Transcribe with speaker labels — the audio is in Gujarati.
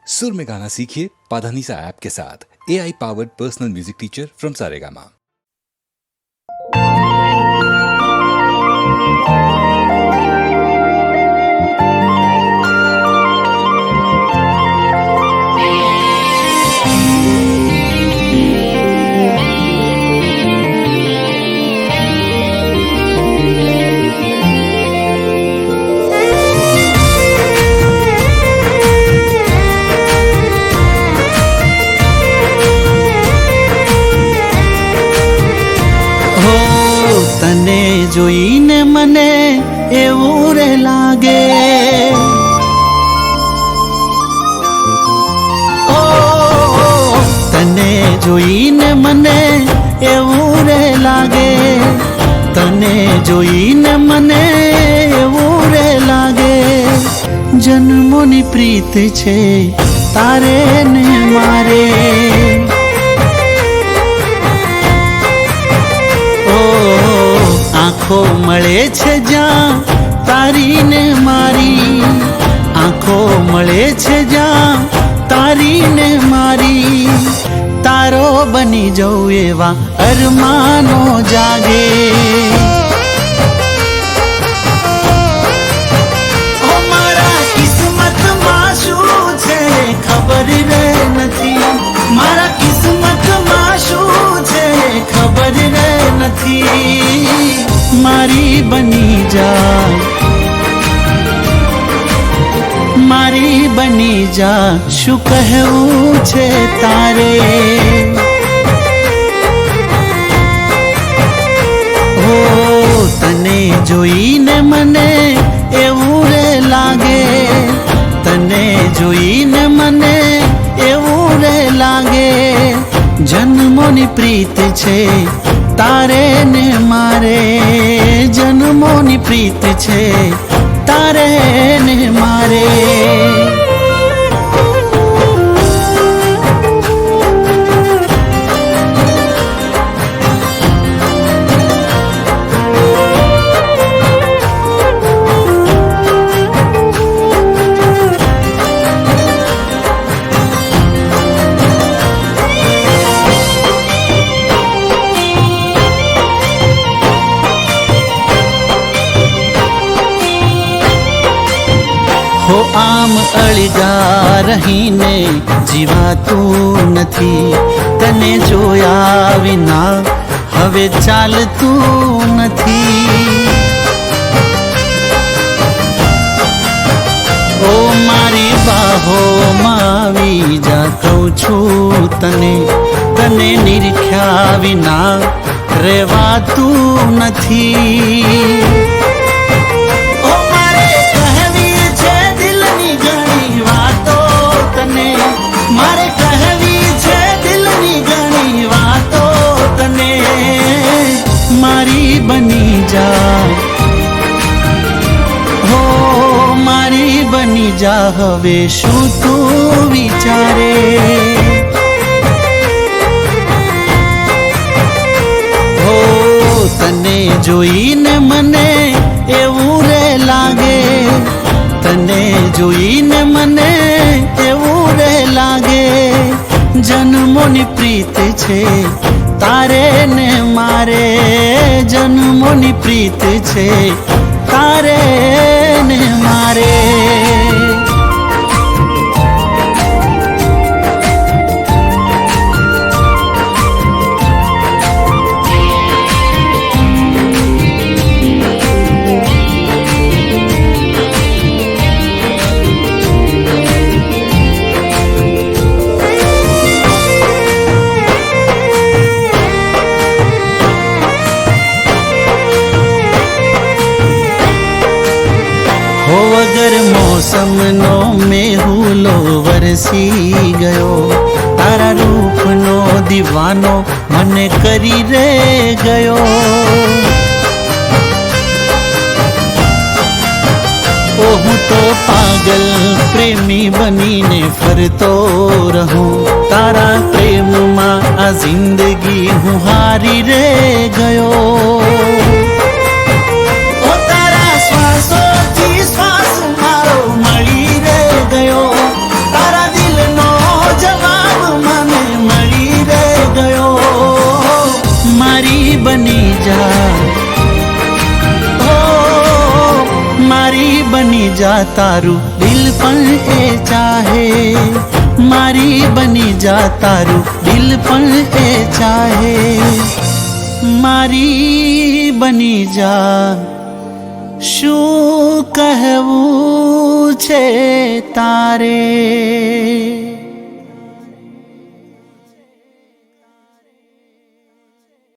Speaker 1: सुर में गाना सीखिए पाधानीसा ऐप के साथ। AI powered personal music teacher from Saregama.
Speaker 2: તને જોઈને મને એવું રે લાગે, ઓ તને જોઈને મને એવું રે લાગે, તને જોઈને મને એવું રે લાગે, જન્મોની પ્રીત છે તારે ને મારે। આંખો મળે છે જ્યાં તારી ને મારી, આંખો મળે છે જ્યાં તારી ને મારી, તારો બની જવું એવા અરમાનો જાગે। ઓ મારા કિસ્મતમાં શું છે ખબર રે નથી, મારા કિસ્મતમાં શું છે ખબર રે નથી, મારી બની જા, મારી બની જા, શું કહેવું છે તારે। હો તને જોઈને મને એવું રે લાગે, તને જોઈને મને એવું રે લાગે, જન્મોની પ્રીત છે તારે ને મારે, જન્મોની પ્રીત છે તારે ને મારે। હો આમ અળગા રહીને જીવાતું નથી, તને જોયા વિના હવે ચાલતું નથી। ઓ મારી બાહોમાં આવી જા કહું છું તને, તને નિરખ્યા વિના રહેવાતું નથી। મારે કહેવી છે દિલની ઘણી વાતો તને, મારી બની જા, હો મારી બની જા, હવે શું તું વિચારે। હો તને જોઈને મને એવું રે લાગે, તને જોઈને મને એવું રે લાગે, જન્મોની પ્રીત છે તારે ને મારે, જન્મોની પ્રીત છે તારે ને મારે। વગર મોસમનો મેહુલો વરસી ગયો, તારા રૂપનો દીવાનો મને કરી રે ગયો। ઓ હું તો પાગલ પ્રેમી બનીને ફરતો રહું, તારા પ્રેમમાં આ જિંદગી હું હારી રે ગયો। શ્વાસોથી શ્વાસ મારો મળી રે ગયો, તારા દિલ જા તારું દિલ પણ એ ચાહે, મારી બની જા તારું દિલ પણ એ ચાહે, મારી બની જા. શું કહેવું છે તારે?